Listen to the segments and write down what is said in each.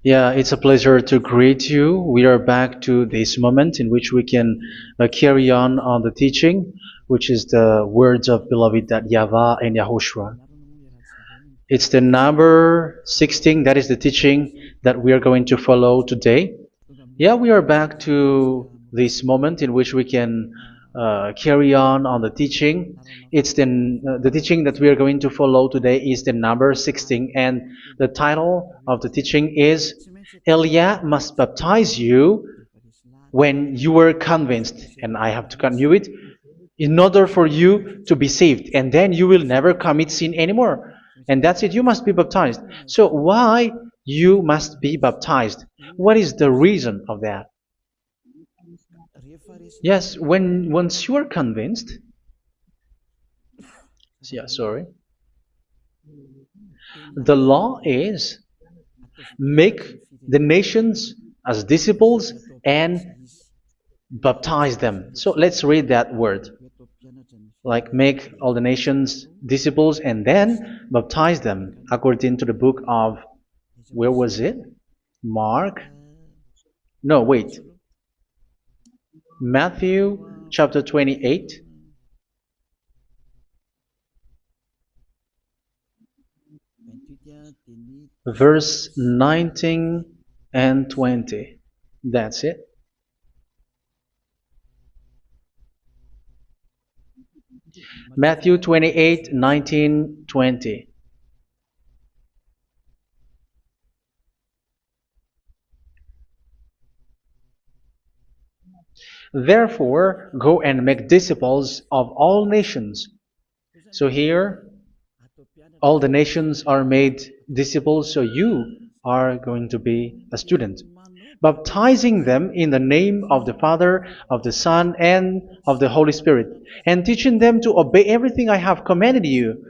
Yeah, it's a pleasure to greet you. We are back to this moment in which we can carry on the teaching, which is the words of beloved that YAHVAH and YAHOSHUA. It's the number 16, that is the teaching that we are going to follow today. Yeah, we are back to this moment in which we can carry on the teaching. It's the teaching that we are going to follow today is the number 16, and the title of the teaching is Elia must baptize you when you were convinced, and I have to continue it, in order for you to be saved, and then you will never commit sin anymore. And that's it, you must be baptized. So why you must be baptized? What is the reason of that? Yes, when once you are convinced, yeah, sorry, the law is make the nations as disciples and baptize them. So let's read that word. Like make all the nations disciples and then baptize them according to the book of, where was it? Mark? No, wait. Matthew chapter 28. Verse 19 and 20. That's it. Matthew 28, 19, 20. Therefore, go and make disciples of all nations. So here, all the nations are made disciples, so you are going to be a student. Baptizing them in the name of the Father, of the Son, and of the Holy Spirit, and teaching them to obey everything I have commanded you.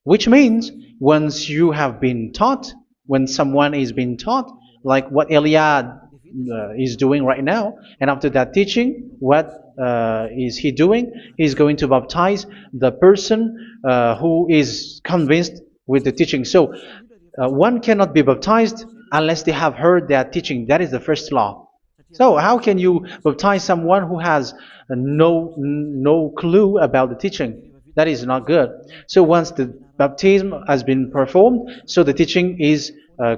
Which means, once you have been taught, when someone is being taught, like what Elia is doing right now, and after that teaching, what is he doing? He's going to baptize the person who is convinced with the teaching. So one cannot be baptized unless they have heard that teaching. That is the first law. So how can you baptize someone who has no clue about the teaching? That is not good. So once the baptism has been performed, so the teaching is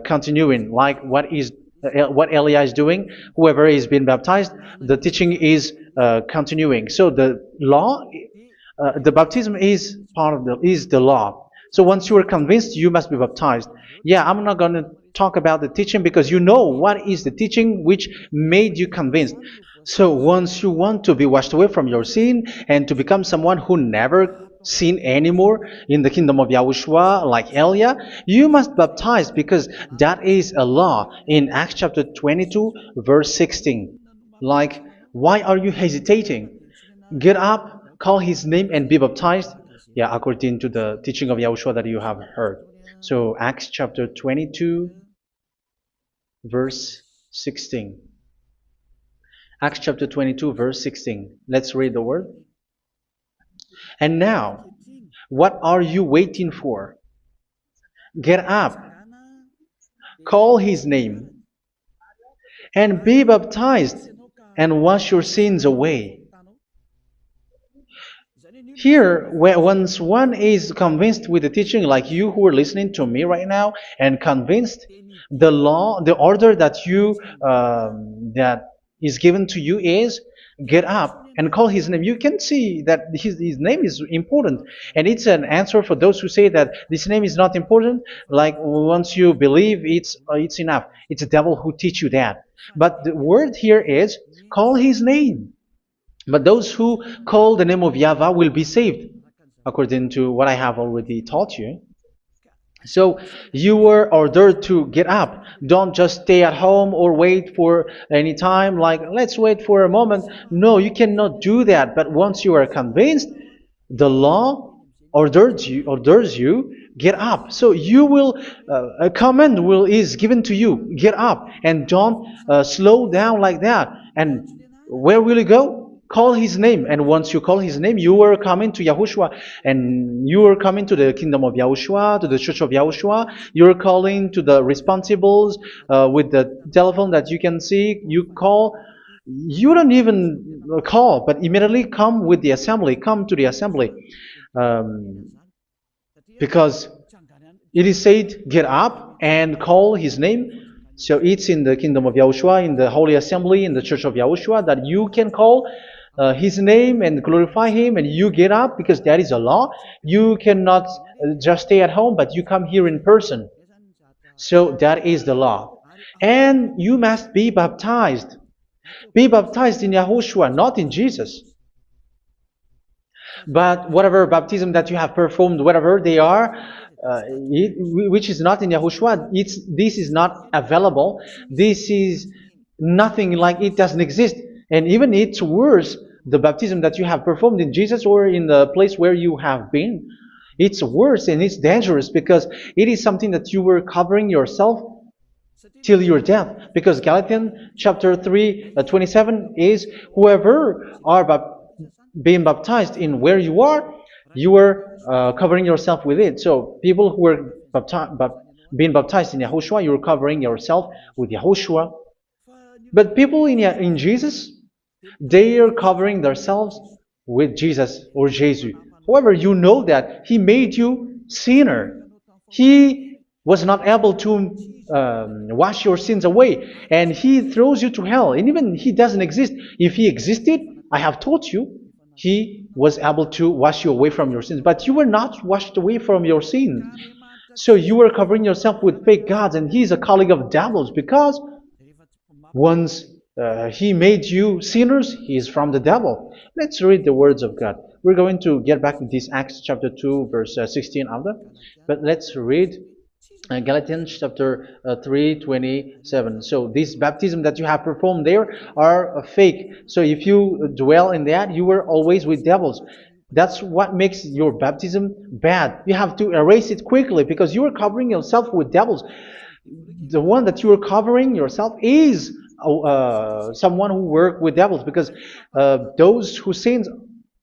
continuing, like what Elia is doing. Whoever is being baptized, the teaching is continuing. So the law, the baptism is part of the law. So once you are convinced, you must be baptized. Yeah, I'm not going to talk about the teaching because you know what is the teaching which made you convinced. So once you want to be washed away from your sin and to become someone who never sin anymore in the kingdom of Yahushua, like Elia, you must baptize because that is a law in Acts chapter 22, verse 16. Like, why are you hesitating? Get up, call his name, and be baptized. Yeah, according to the teaching of Yahushua that you have heard. So Acts chapter 22, verse 16. Acts chapter 22, verse 16. Let's read the word. And now, what are you waiting for? Get up, call his name, and be baptized, and wash your sins away. Here, once one is convinced with the teaching, like you who are listening to me right now, and convinced, the law, the order that that is given to you is get up and call his name. You can see that his name is important, and it's an answer for those who say that this name is not important. Like once you believe, it's enough. It's the devil who teach you that. But the word here is call his name. But those who call the name of YAHVAH will be saved, according to what I have already taught you. So you were ordered to get up. Don't just stay at home or wait for any time, like let's wait for a moment. No, you cannot do that. But once you are convinced, the law orders you get up. So you will a command is given to you, get up, and don't slow down like that. And where will you go? call his name. And once you call his name, you are coming to Yahushua. And you are coming to the kingdom of Yahushua, to the church of Yahushua. You're calling to the responsibles with the telephone that you can see. You call. You don't even call, but immediately come with the assembly. Come to the assembly. Um, because it is said, get up and call his name. So it's in the kingdom of Yahushua, in the holy assembly, in the church of Yahushua, that you can call his name and glorify him, and you get up because that is a law. You cannot just stay at home, but you come here in person. So that is the law. And you must be baptized. Be baptized in Yahushua, not in Jesus. But whatever baptism that you have performed, whatever they are, which is not in Yahushua, this is not available. This is nothing, like it doesn't exist. And even it's worse, the baptism that you have performed in Jesus or in the place where you have been. It's worse and it's dangerous because it is something that you were covering yourself till your death. Because Galatians chapter 3, 27 is, whoever are being baptized in where you are covering yourself with it. So people who were being baptized in Yahushua, you're covering yourself with Yahushua. But people in Jesus, they are covering themselves with Jesus or Jesus. However, you know that he made you sinner. He was not able to wash your sins away, and he throws you to hell. And even he doesn't exist. If he existed, I have told you, he was able to wash you away from your sins. But you were not washed away from your sins. So you were covering yourself with fake gods, and he's a colleague of devils, because once he made you sinners, he is from the devil. Let's read the words of God. We're going to get back to this Acts chapter 2, verse 16 after. But let's read Galatians chapter 3, 27. So this baptism that you have performed there are fake. So if you dwell in that, you were always with devils. That's what makes your baptism bad. You have to erase it quickly because you are covering yourself with devils. The one that you are covering yourself is someone who worked with devils, because those who sins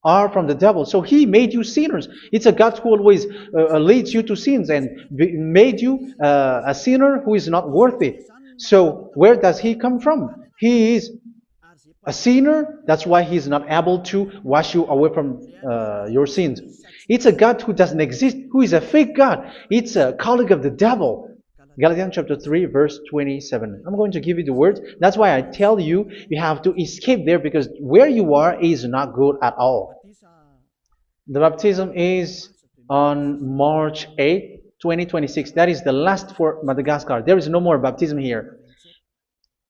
are from the devil. So he made you sinners. It's a God who always leads you to sins and made you a sinner who is not worthy. So where does he come from? He is a sinner. That's why he is not able to wash you away from your sins. It's a God who doesn't exist, who is a fake God. It's a colleague of the devil. Galatians chapter 3, verse 27. I'm going to give you the words. That's why I tell you, you have to escape there, because where you are is not good at all. The baptism is on March 8, 2026. That is the last for Madagascar. There is no more baptism here.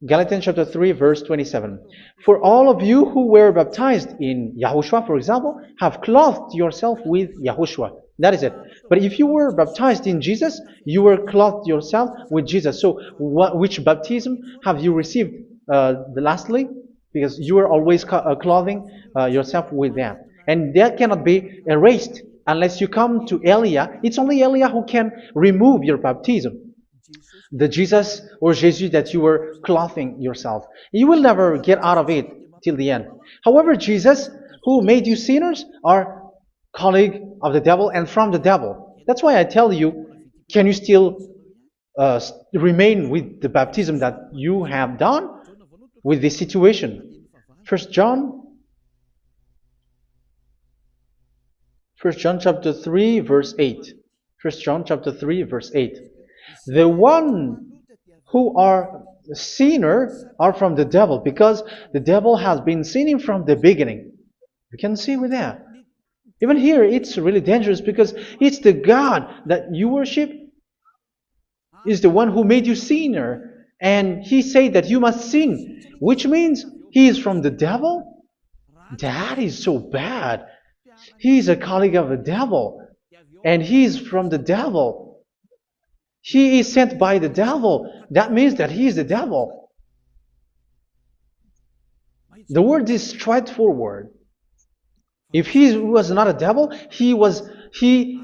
Galatians chapter 3, verse 27. For all of you who were baptized in Yahushua, for example, have clothed yourself with Yahushua. That is it. But if you were baptized in Jesus, you were clothed yourself with Jesus. So which baptism have you received lastly? Because you are always clothing yourself with that. And that cannot be erased unless you come to Elia. It's only Elia who can remove your baptism. The Jesus or Jesus that you were clothing yourself. You will never get out of it till the end. However, Jesus, who made you sinners, are colleague of the devil and from the devil. That's why I tell you, can you still remain with the baptism that you have done with this situation? First John chapter 3, verse 8. First John chapter 3, verse 8. The one who are sinner are from the devil, because the devil has been sinning from the beginning. You can see with that. Even here, it's really dangerous, because it's the God that you worship is the one who made you sinner. And he said that you must sin, which means he is from the devil. That is so bad. He is a colleague of the devil. And he is from the devil. He is sent by the devil. That means that he is the devil. The word is straightforward. If he was not a devil, he washed you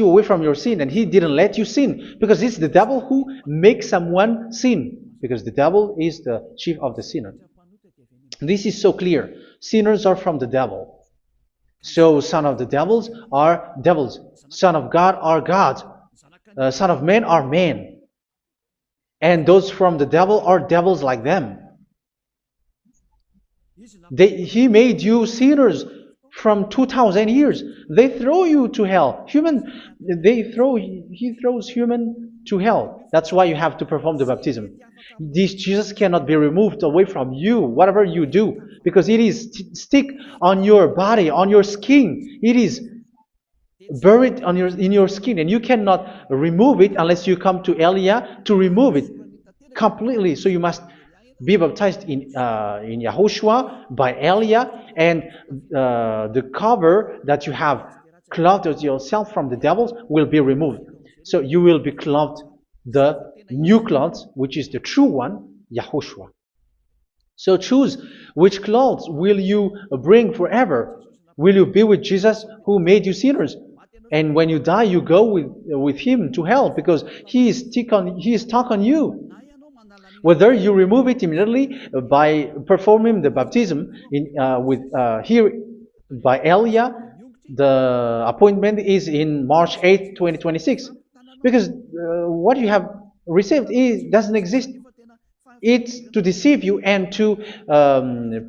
away from your sin, and he didn't let you sin, because it's the devil who makes someone sin, because the devil is the chief of the sinner. This is so clear. Sinners are from the devil. So son of the devils are devils. Son of God are gods. Son of men are men. And those from the devil are devils like them. He made you sinners from 2000 years. They throw you to hell. He throws human to hell. That's why you have to perform the baptism. This Jesus cannot be removed away from you, whatever you do, because it is stick on your body, on your skin. It is buried in your skin, and you cannot remove it unless you come to Elia to remove it completely. So you must be baptized in Yahushua by Elia, and the cover that you have clothed yourself from the devils will be removed. So you will be clothed the new clothes, which is the true one, Yahushua. So choose which clothes will you bring forever. Will you be with Jesus who made you sinners? And when you die, you go with him to hell because he is stuck on you. Whether you remove it immediately by performing the baptism here by Elia, the appointment is in March 8, 2026. Because what you have received doesn't exist. It's to deceive you and to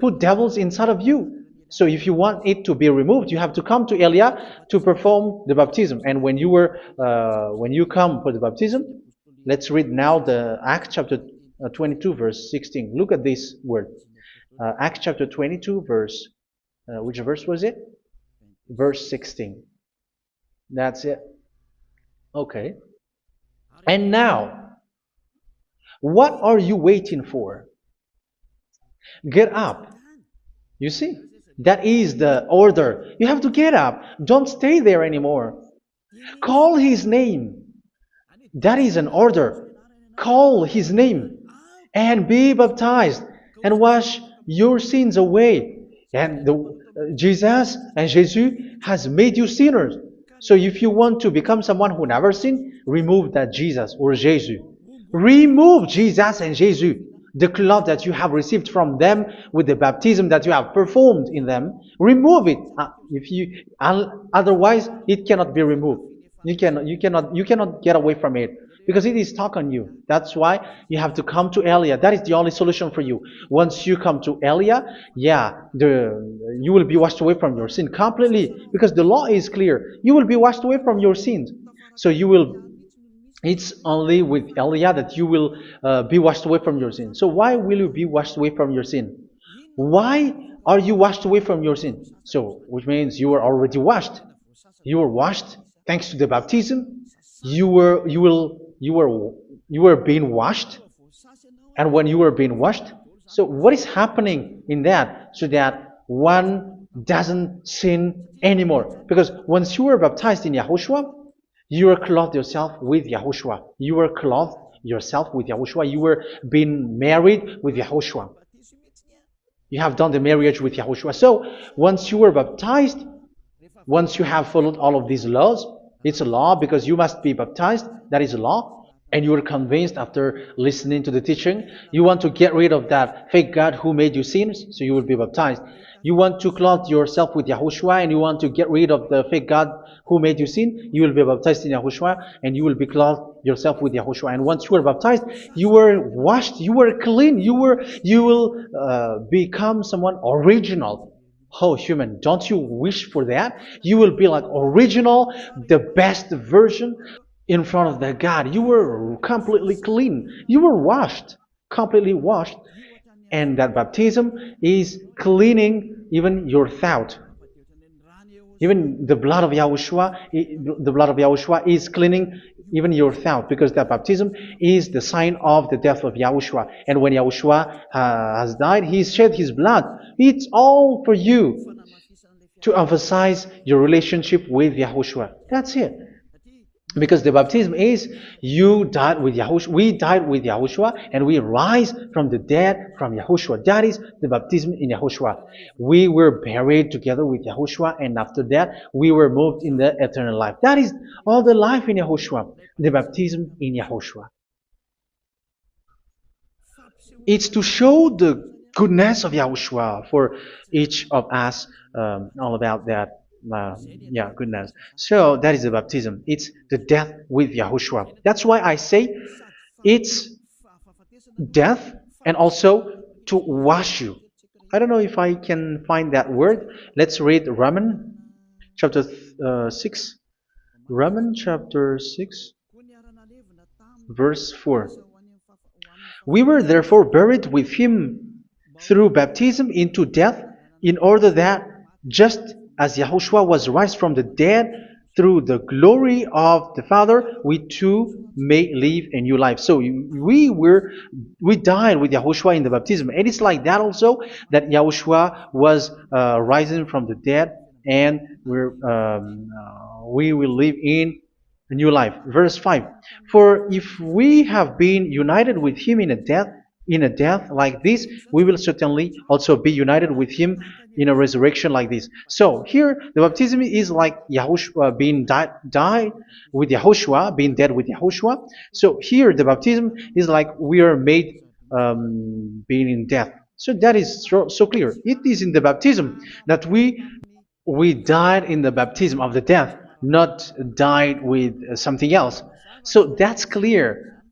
put devils inside of you. So if you want it to be removed, you have to come to Elia to perform the baptism. And when you come for the baptism, let's read now the Acts chapter 22 verse 16. Look at this word. Acts chapter 22 verse, which verse was it? Verse 16. That's it. Okay. And now, what are you waiting for? Get up. You see, that is the order. You have to get up. Don't stay there anymore. Call his name. That is an order. Call his name and be baptized and wash your sins away. And Jesus has made you sinners. So if you want to become someone who never sinned, remove that Jesus or Jesus. Remove Jesus and Jesus, the cloth that you have received from them with the baptism that you have performed in them. Remove it. Otherwise, it cannot be removed. You cannot get away from it because it is stuck on you. That's why you have to come to Elia. That is the only solution for you. Once you come to Elia, you will be washed away from your sin completely because the law is clear. You will be washed away from your sins. So it's only with Elia that you will be washed away from your sin. So why will you be washed away from your sin? Why are you washed away from your sin? So, which means you were already washed. You were washed thanks to the baptism. You were being washed, and when you were being washed, so what is happening in that? So that one doesn't sin anymore. Because once you were baptized in Yahushua, you were clothed yourself with Yahushua. You were clothed yourself with Yahushua. You were being married with Yahushua. You have done the marriage with Yahushua. So once you were baptized, once you have followed all of these laws, it's a law because you must be baptized. That is a law. And you are convinced after listening to the teaching, you want to get rid of that fake God who made you sinners, so you will be baptized. You want to clothe yourself with Yahushua and you want to get rid of the fake God who made you sin, you will be baptized in Yahushua and you will be clothed yourself with Yahushua. And once you are baptized, you were washed, you were clean, you will become someone original. Oh, human, don't you wish for that? You will be like original, the best version in front of the God. You were completely clean. You were washed, completely washed. And that baptism is cleaning even your thought. Even the blood of Yahushua is cleaning even your thought, because that baptism is the sign of the death of Yahushua. And when Yahushua has died, he shed his blood. It's all for you to emphasize your relationship with Yahushua. That's it. Because the baptism is you died with Yahushua, we died with Yahushua, and we rise from the dead from Yahushua. That is the baptism in Yahushua. We were buried together with Yahushua, and after that we were moved in the eternal life. That is all the life in Yahushua, the baptism in Yahushua. It's to show goodness of Yahushua for each of us, all about that. Yeah, goodness. So that is the baptism. It's the death with Yahushua. That's why I say it's death and also to wash you. I don't know if I can find that word. Let's read Romans chapter 6. Romans chapter 6, verse 4. We were therefore buried with him through baptism into death, in order that, just as Yahushua was raised from the dead through the glory of the Father, we too may live a new life. So we died with Yahushua in the baptism, and it's like that also that Yahushua was rising from the dead, and we will live in a new life. Verse 5. For if we have been united with him in a death like this, we will certainly also be united with him in a resurrection like this. So here the baptism is like Yahushua being died with Yahushua, being dead with Yahushua. So here the baptism is like we are made being in death. So that is so clear. It is in the baptism that we died in the baptism of the death, not died with something else. So that's clear.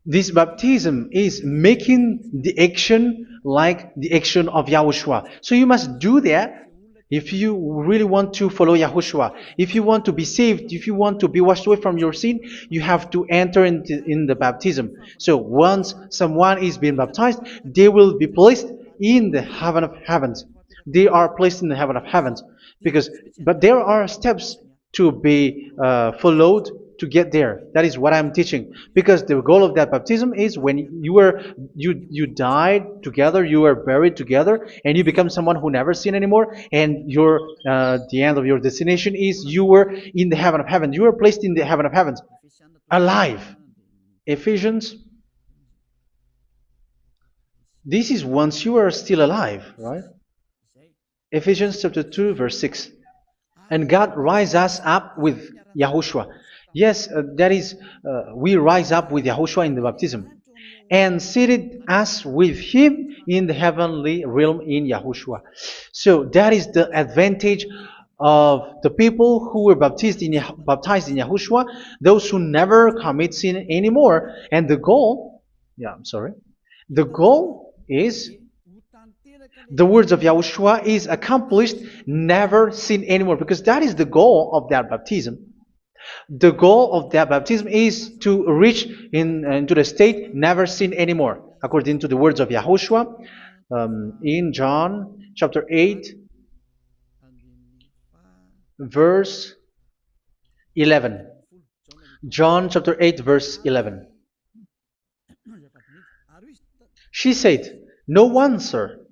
This baptism is making the action like the action of Yahushua. So you must do that if you really want to follow Yahushua. If you want to be saved, if you want to be washed away from your sin, you have to enter in the baptism. So once someone is being baptized, they will be placed in the heaven of heavens. They are placed in the heaven of heavens but there are steps to be followed to get there. That is what I'm teaching. Because the goal of that baptism is when you died together, you were buried together, and you become someone who never sin anymore. And the end of your destination is you were in the heaven of heaven. You were placed in the heaven of heavens, alive. Ephesians. This is once you are still alive, right? Ephesians chapter 2, verse 6. And God rise us up with Yahushua. Yes, that is, we rise up with Yahushua in the baptism. And seated us with him in the heavenly realm in Yahushua. So that is the advantage of the people who were baptized in Yahushua, those who never commit sin anymore. And the goal is the words of Yahushua is accomplished, never sin anymore, because that is the goal of that baptism. The goal of that baptism is to reach into the state never sin anymore, according to the words of Yahushua in John chapter 8, verse 11. John chapter 8, verse 11. She said, "No one, sir."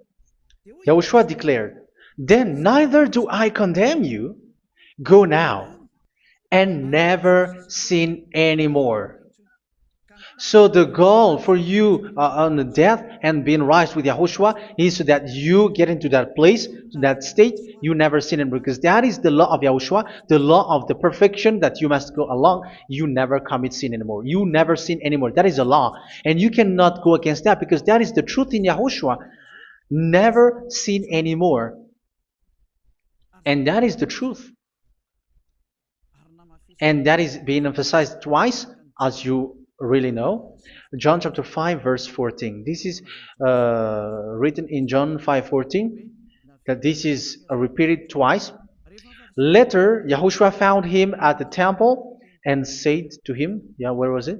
Yahushua declared, "Then neither do I condemn you. Go now and never sin anymore." So the goal for you on the death and being raised with Yahushua is so that you get into that place, to that state, you never sin anymore. Because that is the law of Yahushua, the law of the perfection that you must go along. You never commit sin anymore. You never sin anymore. That is a law. And you cannot go against that because that is the truth in Yahushua. Never sin anymore. And that is the truth. And that is being emphasized twice, as you really know. John chapter 5, verse 14. This is written in John 5:14, that this is repeated twice. Later, Yahushua found him at the temple and said to him, where was it?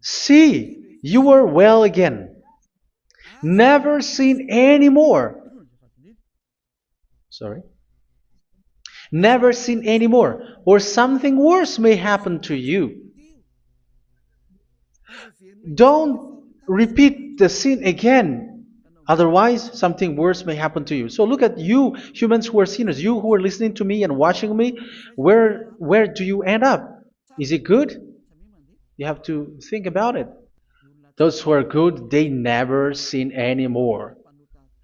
"See, you are well again. Never sin anymore." Sorry. Never sin anymore, or something worse may happen to you. Don't repeat the sin again. Otherwise, something worse may happen to you. So look at you, humans who are sinners, you who are listening to me and watching me. Where do you end up? Is it good? You have to think about it. Those who are good, they never sin anymore.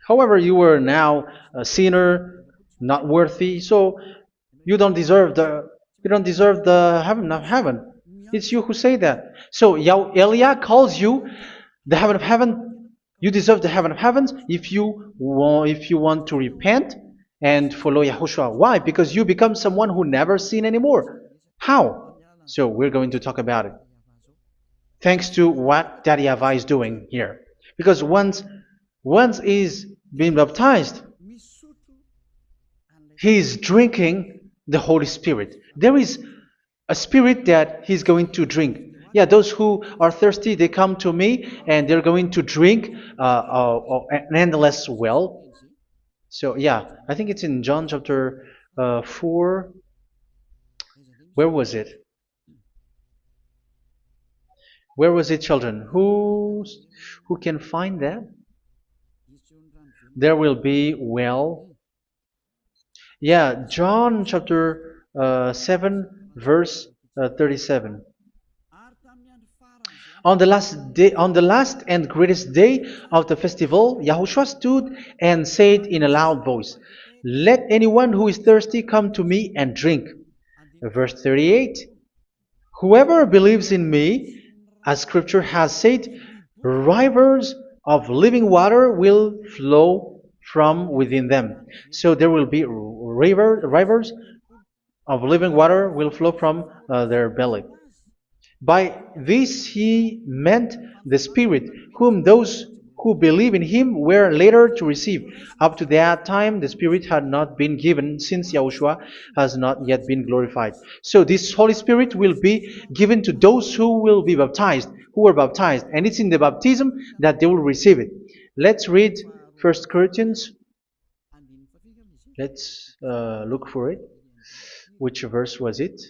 However, you are now a sinner, not worthy, so you don't deserve the heaven of heaven. It's you who say that. So Eliah calls you the heaven of heaven. You deserve the heaven of heavens if you want to repent and follow Yahushua. Why? Because you become someone who never sin anymore. How? So we're going to talk about it. Thanks to what Daddy YAHVAH is doing here. Because once he's been baptized, he's drinking the Holy Spirit. There is a spirit that he's going to drink. Yeah, those who are thirsty, they come to me and they're going to drink an endless well. So yeah, I think it's in John chapter 4. Where was it? Where was it, children? Who can find that? There will be well. Yeah, John chapter 7, verse 37. On the last and greatest day of the festival, Yahushua stood and said in a loud voice, "Let anyone who is thirsty come to me and drink." Verse 38. "Whoever believes in me, as Scripture has said, rivers of living water will flow from within them." So there will be rivers of living water will flow from their belly. By this he meant the Spirit, whom those who believe in him were later to receive. Up to that time, the Spirit had not been given, since Yahushua has not yet been glorified. So this Holy Spirit will be given to those who will be baptized, who were baptized, and it's in the baptism that they will receive it. Let's read 1 Corinthians. Let's look for it. Which verse was it?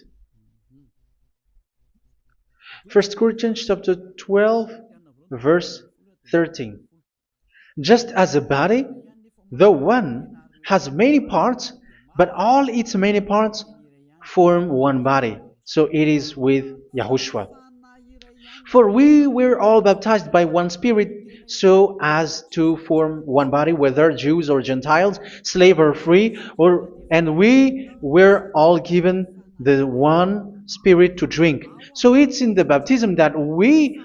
1 Corinthians chapter 12, verse 13. "Just as a body, though one, has many parts, but all its many parts form one body, so it is with Yahushua. For we were all baptized by one Spirit, so as to form one body, whether Jews or Gentiles, slave or free, and we were all given the one Spirit to drink." So it's in the baptism that we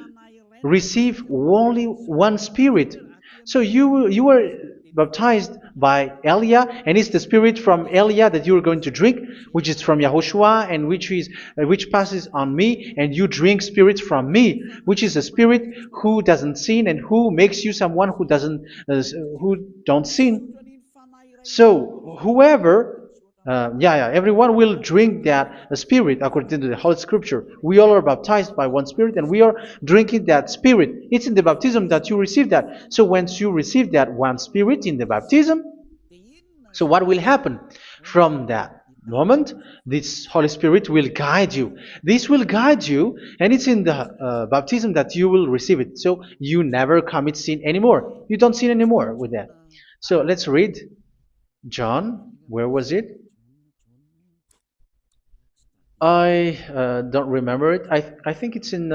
receive only one Spirit. So you were baptized by Elia, and it's the Spirit from Elia that you are going to drink, which is from Yahushua, and which passes on me, and you drink Spirit from me, which is a Spirit who doesn't sin and who makes you someone who don't sin. So whoever everyone will drink that Spirit according to the Holy Scripture. We all are baptized by one Spirit, and we are drinking that Spirit. It's in the baptism that you receive that. So once you receive that one Spirit in the baptism, so what will happen? From that moment, this Holy Spirit will guide you. This will guide you, and it's in the baptism that you will receive it. So you never commit sin anymore. You don't sin anymore with that. So let's read John. Where was it? I don't remember it. I think it's in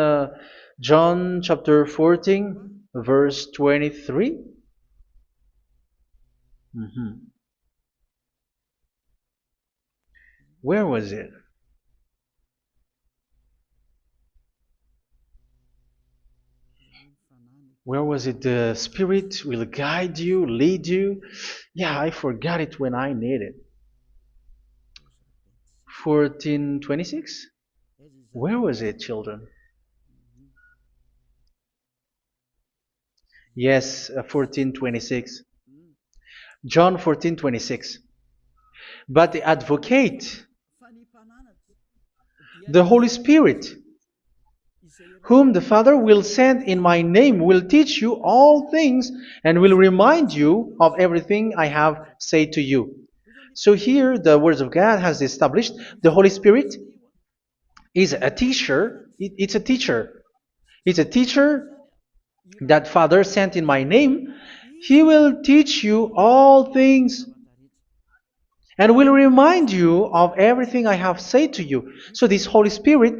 John chapter 14, verse 23. Where was it? Where was it? The Spirit will guide you, lead you. Yeah, I forgot it when I need it. 14:26? Where was it, children? Yes, 14:26. John 14:26. "But the Advocate, the Holy Spirit, whom the Father will send in my name, will teach you all things and will remind you of everything I have said to you." So here the Word of God has established the Holy Spirit is a teacher. It's a teacher. It's a teacher that Father sent in my name. He will teach you all things and will remind you of everything I have said to you. So this Holy Spirit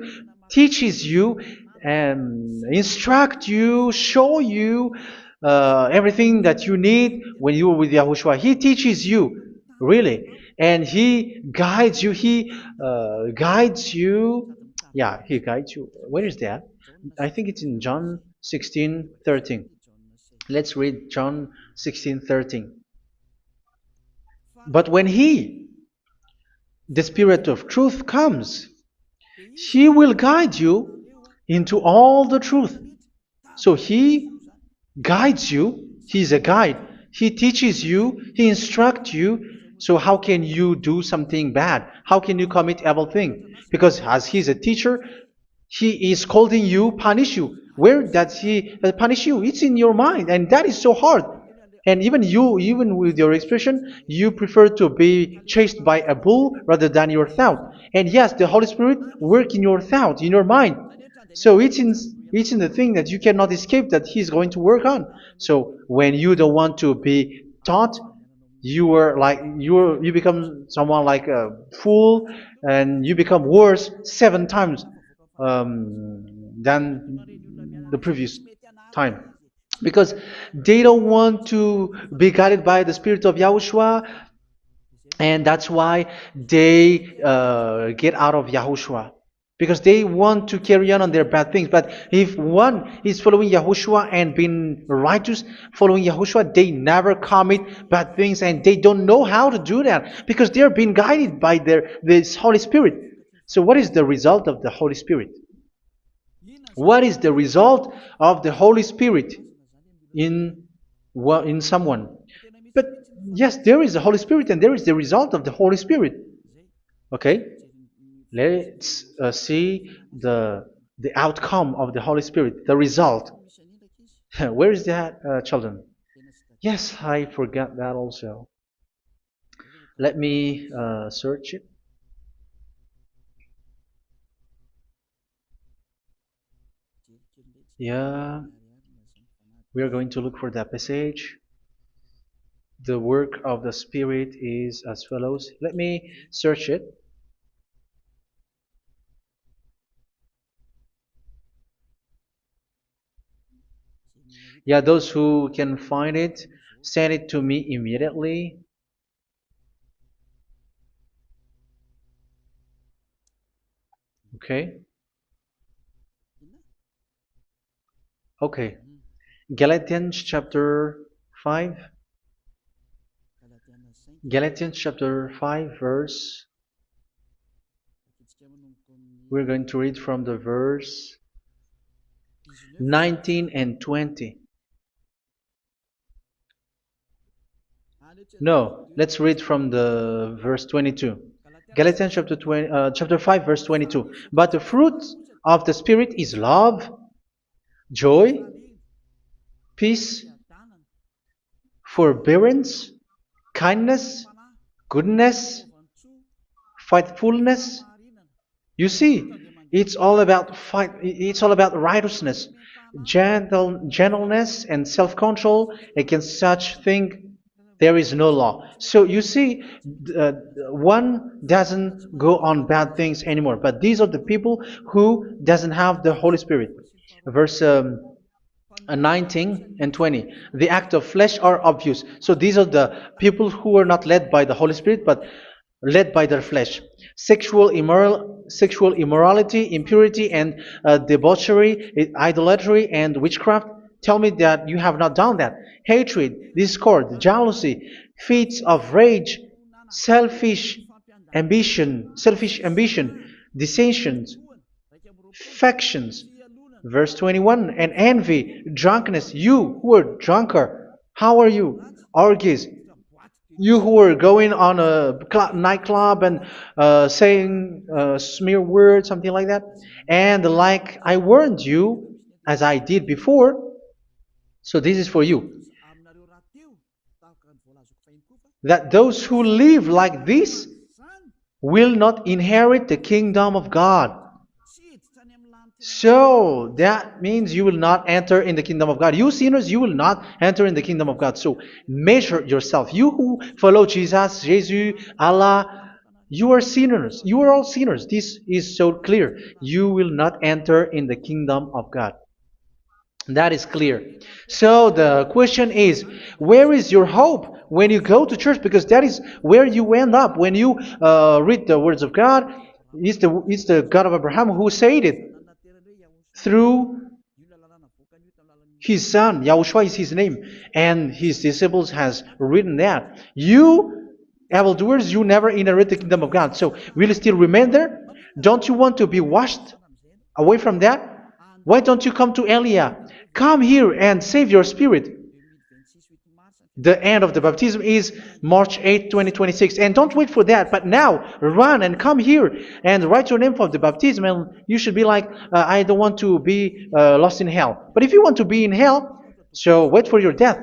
teaches you and instruct you, show you everything that you need when you are with Yahushua. He teaches you, really, and He guides you. He guides you. Yeah, He guides you. Where is that? I think it's in John 16:13. Let's read John 16:13. But when He, the Spirit of truth, comes, He will guide you into all the truth. So He guides you. He's a guide. He teaches you. He instructs you. So how can you do something bad? How can you commit evil thing? Because as He's a teacher, He is scolding you, punish you. Where does He punish you? It's in your mind, and that is so hard. And even you, even with your expression, you prefer to be chased by a bull rather than your thought. And yes, the Holy Spirit work in your thought, in your mind. So it's in the thing that you cannot escape that He's going to work on. So when you don't want to be taught, you become someone like a fool, and you become worse 7 times than the previous time, because they don't want to be guided by the Spirit of Yahushua, and that's why they get out of Yahushua, because they want to carry on their bad things. But if one is following Yahushua and being righteous, following Yahushua, they never commit bad things, and they don't know how to do that because they're being guided by this Holy Spirit. So what is the result of the Holy Spirit? What is the result of the Holy Spirit in in someone? But yes, there is the Holy Spirit, and there is the result of the Holy Spirit. Okay, let's see the outcome of the Holy Spirit, the result. Where is that, children? Yes, I forgot that also. Let me search it. Yeah, we are going to look for that passage. The work of the Spirit is as follows. Let me search it. Yeah, those who can find it, send it to me immediately. Okay. Okay. Galatians chapter 5. Galatians chapter 5 verse. We're going to read from the verse 19 and 20. No, let's read from the verse 22. Galatians chapter 5 verse 22. But the fruit of the Spirit is love, joy, peace, forbearance, kindness, goodness, faithfulness. You see, it's all about righteousness, gentleness, and self-control. Against such thing there is no law. So you see, uh, one doesn't go on bad things anymore. But these are the people who doesn't have the Holy Spirit. Verse 19 and 20. The act of flesh are obvious. So these are the people who are not led by the Holy Spirit, but led by their flesh. Sexual immorality, impurity, and debauchery, idolatry, and witchcraft. Tell me that you have not done that. Hatred, discord, jealousy, fits of rage, selfish ambition, dissensions, factions. Verse 21, and envy, drunkenness. You who are drunkard, how are you? Orgies. You who are going on a nightclub and saying smear words, something like that. And like I warned you, as I did before, so this is for you, that those who live like this will not inherit the kingdom of God. So that means you will not enter in the kingdom of God. You sinners, you will not enter in the kingdom of God. So measure yourself. You who follow Jesus, Allah, you are sinners. You are all sinners. This is so clear. You will not enter in the kingdom of God. That is clear. So the question is, where is your hope when you go to church? Because that is where you end up when you read the words of God. It's the God of Abraham who said it through His son, Yahushua is his name, and his disciples has written that. You, evildoers, you never inherit the kingdom of God. So will you still remain there? Don't you want to be washed away from that? Why don't you come to Elia? Come here and save your spirit. The end of the baptism is March 8, 2026. And don't wait for that, but now run and come here and write your name for the baptism. And you should be like, I don't want to be lost in hell. But if you want to be in hell, so wait for your death.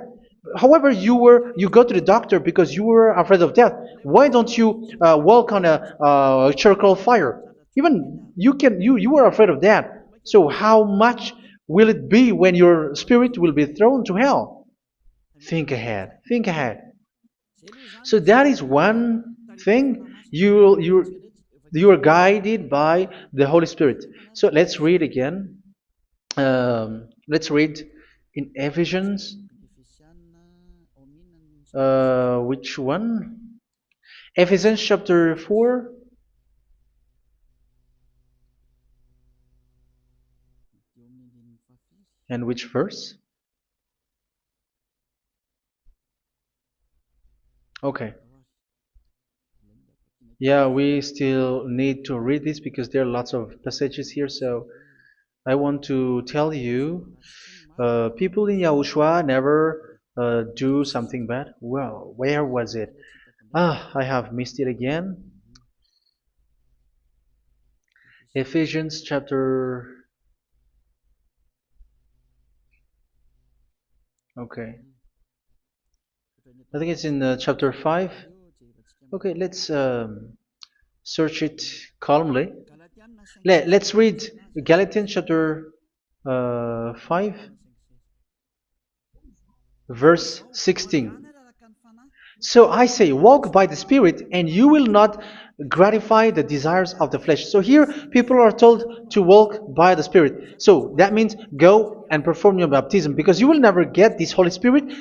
However, you go to the doctor because you were afraid of death. Why don't you walk on a charcoal fire? Even you were afraid of that. So how much will it be when your spirit will be thrown to hell? Think ahead. Think ahead. So that is one thing. You are guided by the Holy Spirit. So let's read again. Let's read in Ephesians. Which one? Ephesians chapter 4. And which verse? Okay. Yeah, we still need to read this because there are lots of passages here. So I want to tell you, people in Yahushua never do something bad. Well, where was it? I have missed it again. Ephesians chapter. Okay. I think it's in chapter 5. Okay, let's search it calmly. Let's read Galatians chapter 5, verse 16. So I say, walk by the Spirit, and you will not gratify the desires of the flesh. So here, people are told to walk by the Spirit. So that means go and perform your baptism, because you will never get this Holy Spirit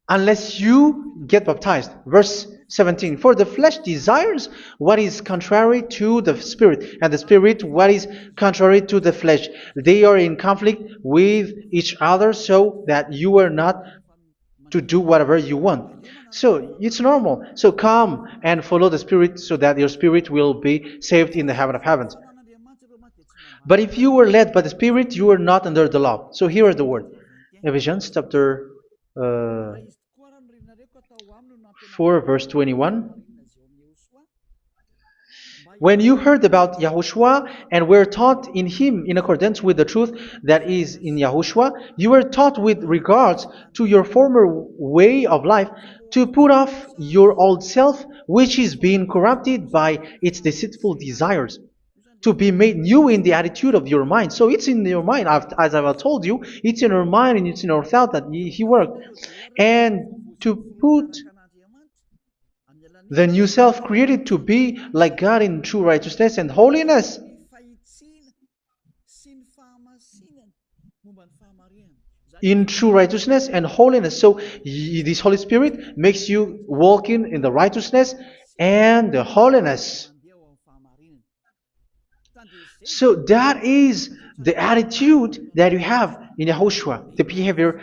unless you get baptized. Verse 17. For the flesh desires what is contrary to the Spirit, and the Spirit what is contrary to the flesh. They are in conflict with each other, so that you are not to do whatever you want. So it's normal. So come and follow the Spirit so that your spirit will be saved in the heaven of heavens. But if you were led by the Spirit, you are not under the law. So here is the word. Ephesians chapter 4 verse 21. When you heard about Yahushua and were taught in him in accordance with the truth that is in Yahushua, you were taught with regards to your former way of life to put off your old self, which is being corrupted by its deceitful desires, to be made new in the attitude of your mind. So it's in your mind, as I've told you, it's in your mind and it's in your thought that he worked. And to put the new self created to be like God in true righteousness and holiness. In true righteousness and holiness. So this Holy Spirit makes you walking in the righteousness and the holiness. So that is the attitude that you have in Yahushua, the behavior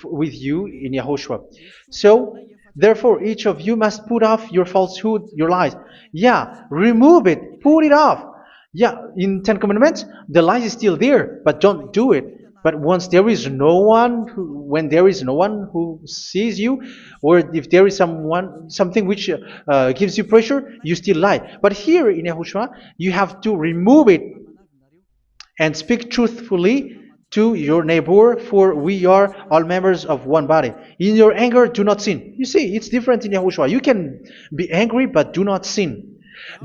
with you in Yahushua. So therefore, each of you must put off your falsehood, your lies. Yeah, remove it, put it off. Yeah, in Ten Commandments, the lies is still there, but don't do it. But once there is no one, when there is no one who sees you, or if there is something which gives you pressure, you still lie. But here in Yahushua, you have to remove it and speak truthfully to your neighbor, for we are all members of one body. In your anger, do not sin. You see, it's different in Yahushua. You can be angry, but do not sin.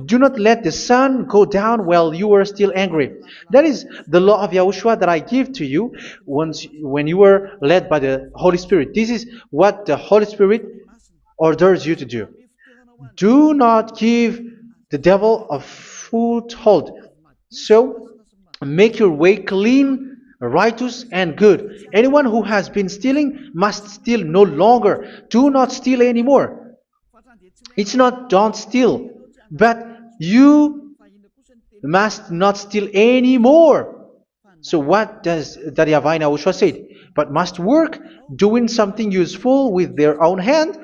Do not let the sun go down while you are still angry. That is the law of Yahushua that I give to you when you were led by the Holy Spirit. This is what the Holy Spirit orders you to do. Do not give the devil a foothold. So, make your way clean, righteous, and good. Anyone who has been stealing must steal no longer. Do not steal anymore. It's not don't steal, but you must not steal anymore. So what does the YAHVAH YAHOSHUA say? But must work doing something useful with their own hand,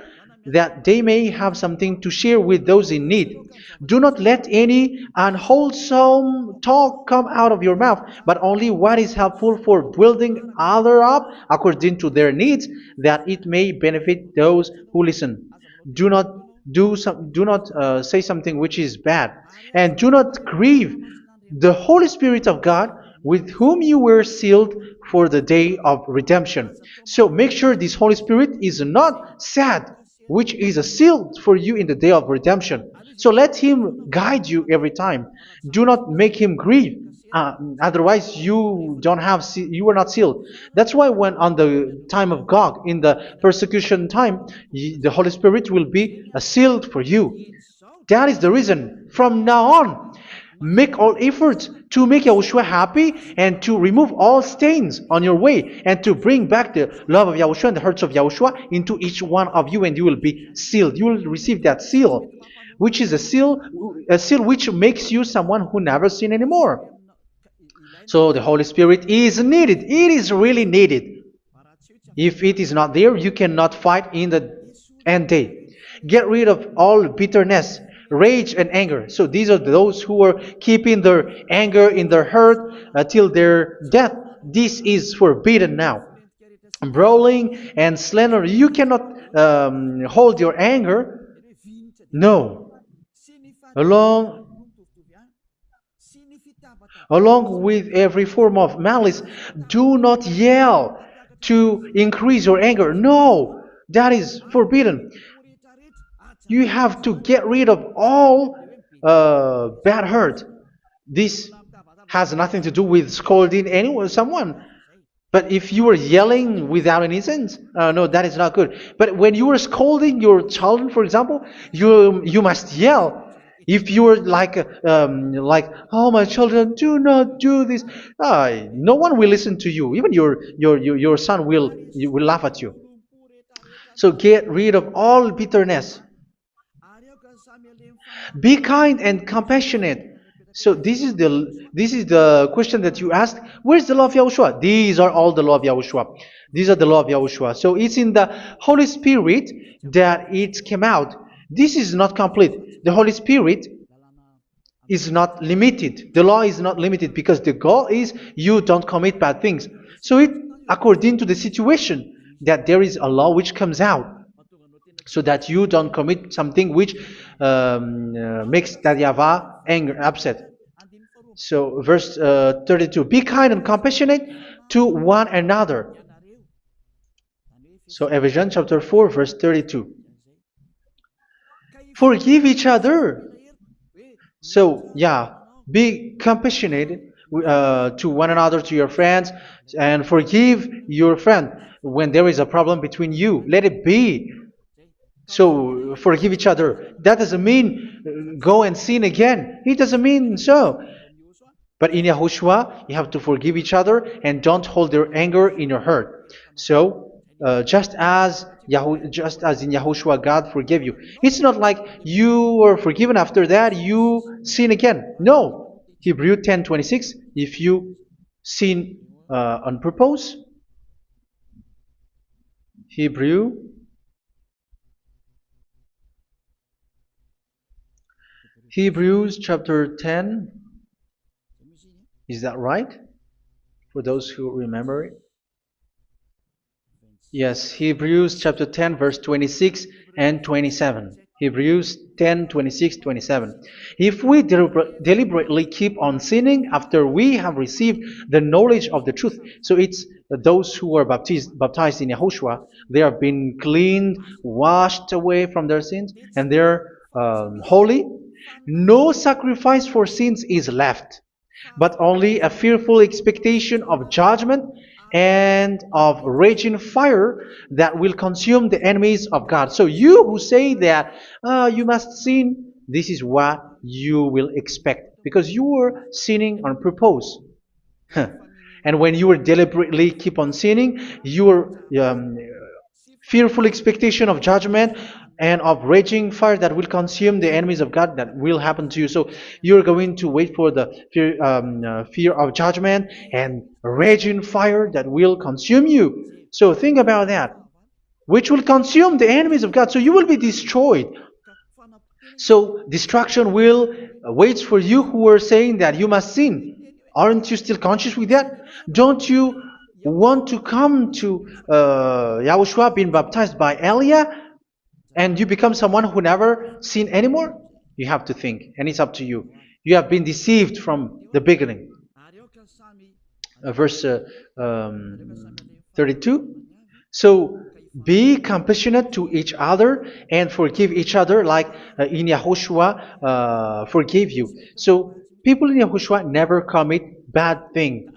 that they may have something to share with those in need. Do not let any unwholesome talk come out of your mouth, but only what is helpful for building other up according to their needs, that it may benefit those who listen. Do not do not say something which is bad, and do not grieve the Holy Spirit of God, with whom you were sealed for the day of redemption. So make sure this Holy Spirit is not sad, which is a seal for you in the day of redemption. So let Him guide you every time. Do not make Him grieve. Otherwise, you are not sealed. That's why when on the time of God, in the persecution time, the Holy Spirit will be a sealed for you. That is the reason. From now on, make all efforts to make Yahushua happy and to remove all stains on your way and to bring back the love of Yahushua and the hearts of Yahushua into each one of you, and you will be sealed. You will receive that seal, which is a seal which makes you someone who never sin anymore. So the Holy Spirit is needed. It is really needed. If it is not there, you cannot fight in the end day. Get rid of all bitterness, rage, and anger. So these are those who are keeping their anger in their heart till their death. This is forbidden now. Brawling and slander. You cannot hold your anger. No. Along Along with every form of malice, do not yell to increase your anger. No, that is forbidden. You have to get rid of all bad hurt. This has nothing to do with scolding anyone, someone. But if you are yelling without any sense, no, that is not good. But when you are scolding your children, for example, you must yell. If you are like, oh my children, do not do this, no one will listen to you. Even your son will laugh at you. So get rid of all bitterness. Be kind and compassionate. So this is the question that you asked. Where's the law of Yahushua? These are all the law of Yahushua. These are the law of Yahushua. So it's in the Holy Spirit that it came out. This is not complete. The Holy Spirit is not limited. The law is not limited because the goal is you don't commit bad things. So it according to the situation that there is a law which comes out, so that you don't commit something which makes that YAHVAH anger, upset. So verse 32, be kind and compassionate to one another. So Ephesians chapter 4 verse 32. Forgive each other. So yeah, be compassionate to one another, to your friends, and forgive your friend when there is a problem between you. Let it be. So forgive each other. That doesn't mean go and sin again. It doesn't mean so. But in Yahushua, you have to forgive each other and don't hold their anger in your heart. So just as in Yahushua, God forgave you. It's not like you were forgiven after that you sin again. No. Hebrew 10:26. If you sin on purpose, Hebrews chapter 10. Is that right? For those who remember it? Yes, Hebrews chapter 10 verse 26 and 27. Hebrews 10, 26, 27. If we deliberately keep on sinning after we have received the knowledge of the truth, so it's those who are baptized in Yahushua, they have been cleaned, washed away from their sins, and they're holy. No sacrifice for sins is left, but only a fearful expectation of judgment and of raging fire that will consume the enemies of God. So you who say that you must sin, this is what you will expect, because you were sinning on purpose. And when you deliberately keep on sinning, you are fearful expectation of judgment and of raging fire that will consume the enemies of God that will happen to you. So you're going to wait for the fear of judgment and raging fire that will consume you. So think about that, which will consume the enemies of God. So you will be destroyed. So destruction will wait for you who are saying that you must sin. Aren't you still conscious with that? Don't you want to come to Yahushua being baptized by Elia and you become someone who never sin anymore? You have to think, and it's up to you. You have been deceived from the beginning. Verse 32. So be compassionate to each other and forgive each other like in Yahushua forgave you. So people in Yahushua never commit bad thing.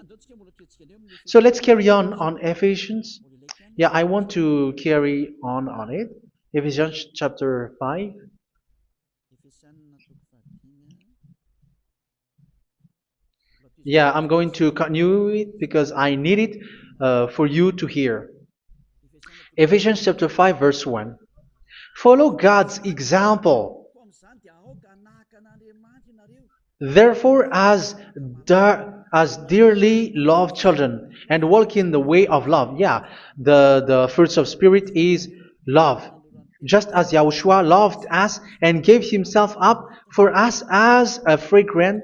So let's carry on Ephesians. Yeah, I want to carry on it. Ephesians chapter 5. Yeah, I'm going to continue it because I need it for you to hear. Ephesians chapter 5 verse 1. Follow God's example. Therefore, as dearly loved children, and walk in the way of love. Yeah, the fruits of spirit is love. Just as Yahushua loved us and gave himself up for us as a fragrant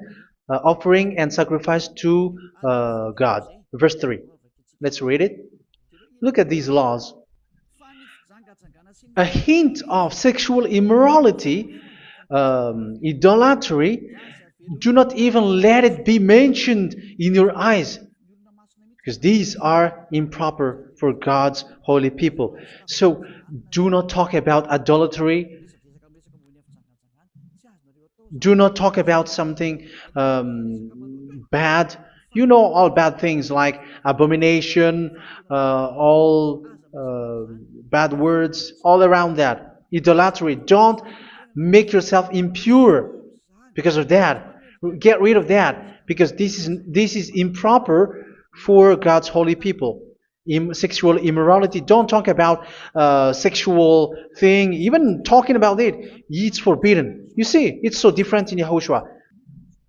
offering and sacrifice to God. Verse 3. Let's read it. Look at these laws. A hint of sexual immorality, idolatry, do not even let it be mentioned in your eyes, because these are improper for God's holy people. So do not talk about idolatry. Do not talk about something bad. You know all bad things like abomination, all bad words, all around that. Idolatry. Don't make yourself impure because of that. Get rid of that because this is improper for God's holy people. Sexual immorality. Don't talk about sexual thing. Even talking about it, it's forbidden. You see, it's so different in Yahushua.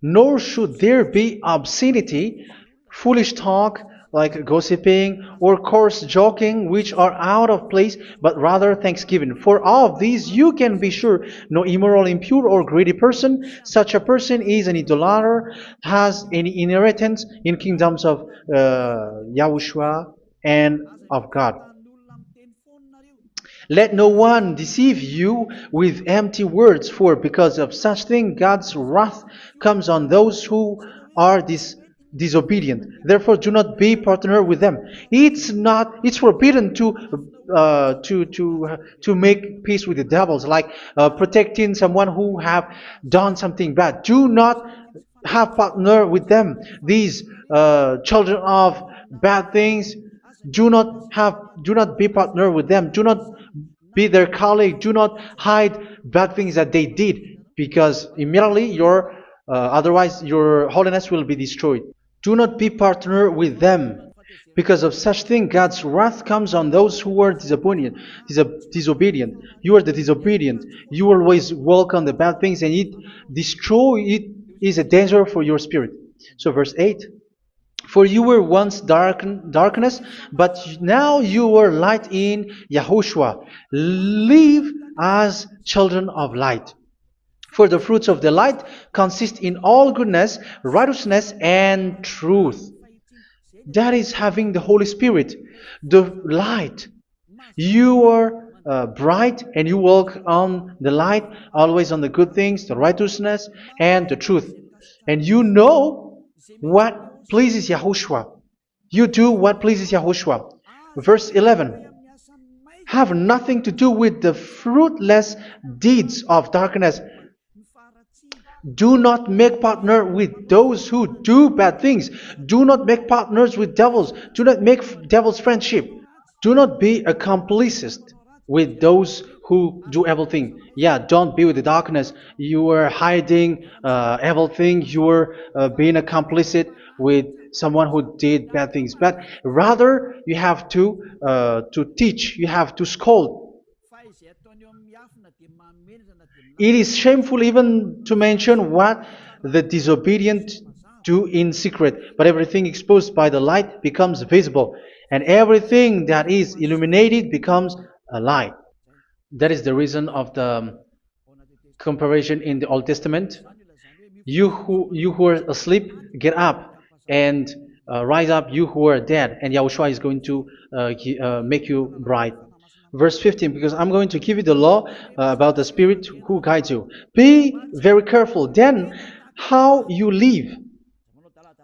Nor should there be obscenity, foolish talk like gossiping or coarse joking, which are out of place, but rather thanksgiving. For of these you can be sure: no immoral, impure, or greedy person, such a person is an idolater, has any inheritance in kingdoms of Yahushua and of God. Let no one deceive you with empty words, for because of such thing God's wrath comes on those who are disobedient. Therefore, do not be partner with them. It's forbidden to make peace with the devils, like protecting someone who have done something bad. Do not have partner with them. These children of bad things, do not be partner with them. Do not be their colleague. Do not hide bad things that they did, because immediately otherwise your holiness will be destroyed. Do not be partner with them. Because of such thing, God's wrath comes on those who are disobedient. You are the disobedient. You always walk on the bad things, and it is a danger for your spirit. So verse 8. For you were once darkness, but now you are light in Yahushua. Live as children of light. For the fruits of the light consist in all goodness, righteousness, and truth. That is having the Holy Spirit, the light. You are bright and you walk on the light, always on the good things, the righteousness, and the truth. And you know what pleases Yahushua. You do what pleases Yahushua. Verse 11. Have nothing to do with the fruitless deeds of darkness. Do not make partner with those who do bad things. Do not make partners with devils. Do not make devils friendship. Do not be a complicit with those who do evil thing. Yeah, don't be with the darkness. You are hiding evil thing. You are being a complicit with someone who did bad things, but rather you have to teach, you have to scold. It is shameful even to mention what the disobedient do in secret, but everything exposed by the light becomes visible, and everything that is illuminated becomes a light. That is the reason of the comparison in the Old Testament. You who are asleep, get up and rise up, you who are dead, and Yahushua is going to make you bright. Verse 15, because I'm going to give you the law about the Spirit who guides you. Be very careful then how you live,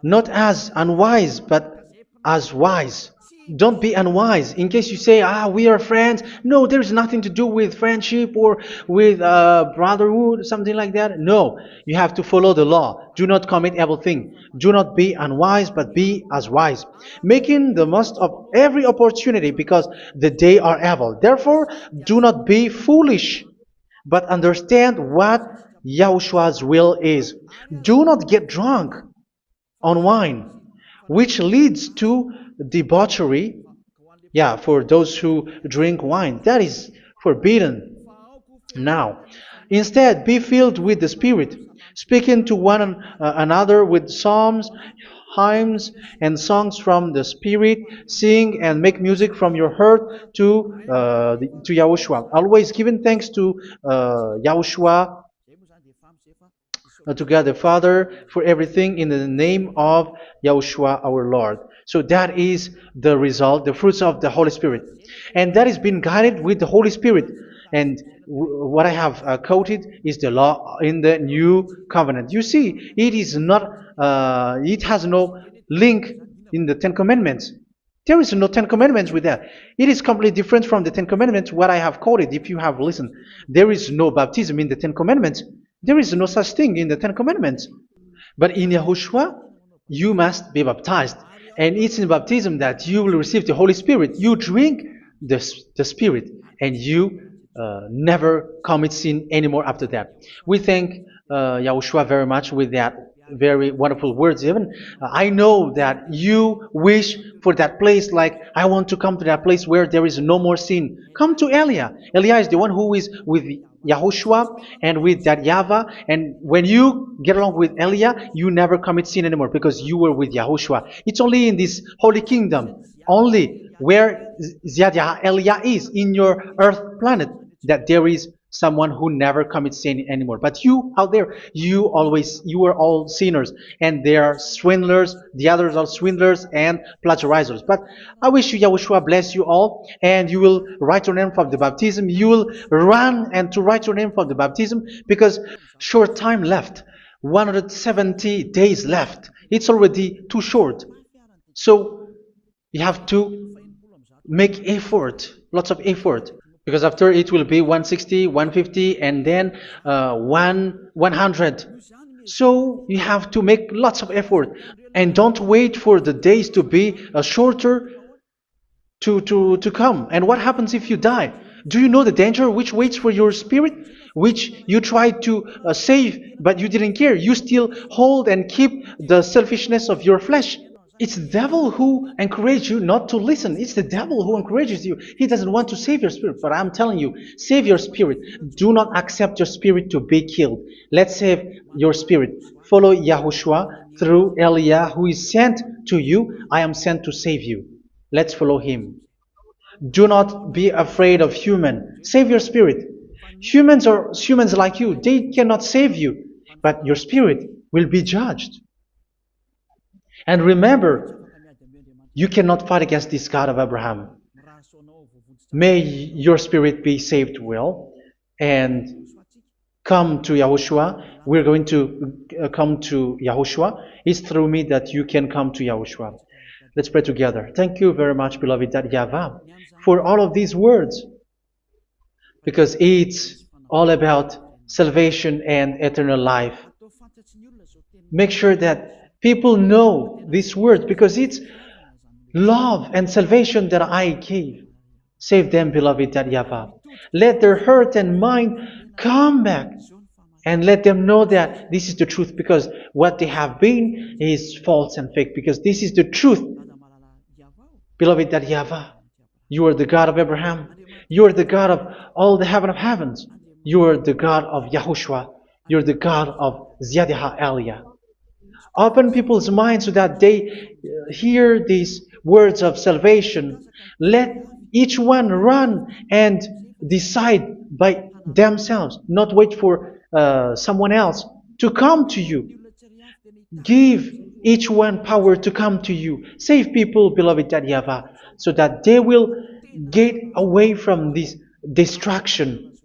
not as unwise, but as wise. Don't be unwise. In case you say, we are friends. No, there's nothing to do with friendship or with brotherhood, something like that. No, you have to follow the law. Do not commit evil thing. Do not be unwise, but be as wise, making the most of every opportunity, because the day are evil. Therefore, do not be foolish, but understand what Yahushua's will is. Do not get drunk on wine, which leads to debauchery. Yeah, for those who drink wine, that is forbidden now. Instead, be filled with the Spirit, speaking to one another with psalms, hymns, and songs from the Spirit. Sing and make music from your heart to Yahushua. Always giving thanks to Yahushua, to God the Father, for everything in the name of Yahushua our Lord. So that is the result, the fruits of the Holy Spirit. And that is being guided with the Holy Spirit. And what I have quoted is the law in the new covenant. You see, it is not, it has no link in the Ten Commandments. There is no Ten Commandments with that. It is completely different from the Ten Commandments, what I have quoted, if you have listened. There is no baptism in the Ten Commandments. There is no such thing in the Ten Commandments. But in Yahushua, you must be baptized. And it's in baptism that you will receive the Holy Spirit. You drink the Spirit, and you never commit sin anymore after that. We thank Yahushua very much with that very wonderful words. Even I know that you wish for that place, like, I want to come to that place where there is no more sin. Come to Elia. Elia is the one who is with Yahushua and with that YAHVAH. And when you get along with Elia, you never commit sin anymore, because you were with Yahushua. It's only in this holy kingdom, only where Ziad Elia is, in your earth planet, that there is someone who never commits sin anymore. But you out there, you are all sinners, and they are swindlers. The others are swindlers and plagiarizers. But I wish you, Yahushua, bless you all, and you will write your name for the baptism. You will run and to write your name for the baptism, because short time left, 170 days left. It's already too short. So you have to make effort, lots of effort. Because after it will be 160, 150, and then 100. So you have to make lots of effort. And don't wait for the days to be shorter to come. And what happens if you die? Do you know the danger which waits for your spirit? Which you tried to save, but you didn't care. You still hold and keep the selfishness of your flesh. It's the devil who encourages you not to listen. It's the devil who encourages you. He doesn't want to save your spirit. But I'm telling you, save your spirit. Do not accept your spirit to be killed. Let's save your spirit. Follow Yahushua through Elia, who is sent to you. I am sent to save you. Let's follow him. Do not be afraid of human. Save your spirit. Humans are humans like you. They cannot save you. But your spirit will be judged. And remember, you cannot fight against this God of Abraham. May your spirit be saved well and come to Yahushua. We're going to come to Yahushua. It's through me that you can come to Yahushua. Let's pray together. Thank you very much, beloved YAHVAH, for all of these words, because it's all about salvation and eternal life. Make sure that people know these words, because it's love and salvation that I gave. Save them, beloved YAHVAH. Let their heart and mind come back And let them know that this is the truth, because what they have been is false and fake, because this is the truth. Beloved, that YAHVAH, you are the God of Abraham. You are the God of all the heaven of heavens. You are the God of YAHOSHUA. You're the God of Ziyadiha Aliyah. Open people's minds so that they hear these words of salvation. Let each one run and decide by themselves, not wait for someone else to come to you. Give each one power to come to you. Save people, beloved at YAHVAH, so that they will get away from this distraction.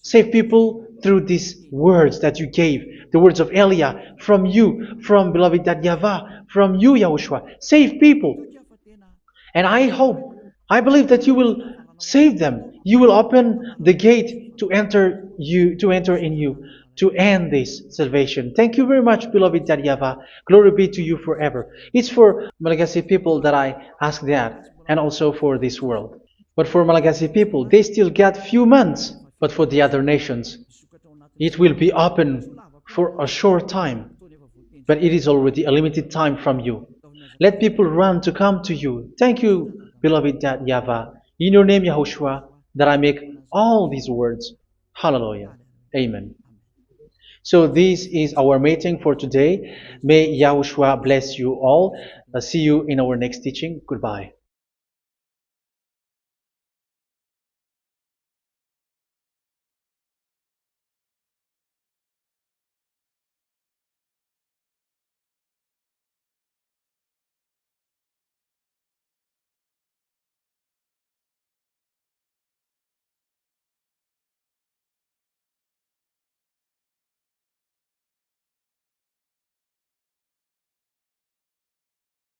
Save people through these words that you gave, the words of Elia, from you, from beloved at YAHVAH, from you, Yahushua. Save people. And I hope, I believe that you will save them. You will open the gate to enter in you, to end this salvation. Thank you very much, beloved Daddy YAHVAH. Glory be to you forever. It's for Malagasy people that I ask that, and also for this world. But for Malagasy people, they still get few months. But for the other nations, it will be open for a short time. But it is already a limited time from you. Let people run to come to you. Thank you, beloved Daddy YAHVAH. In your name, Yahushua, that I make all these words. Hallelujah. Amen. So this is our meeting for today. May Yahushua bless you all. See you in our next teaching. Goodbye.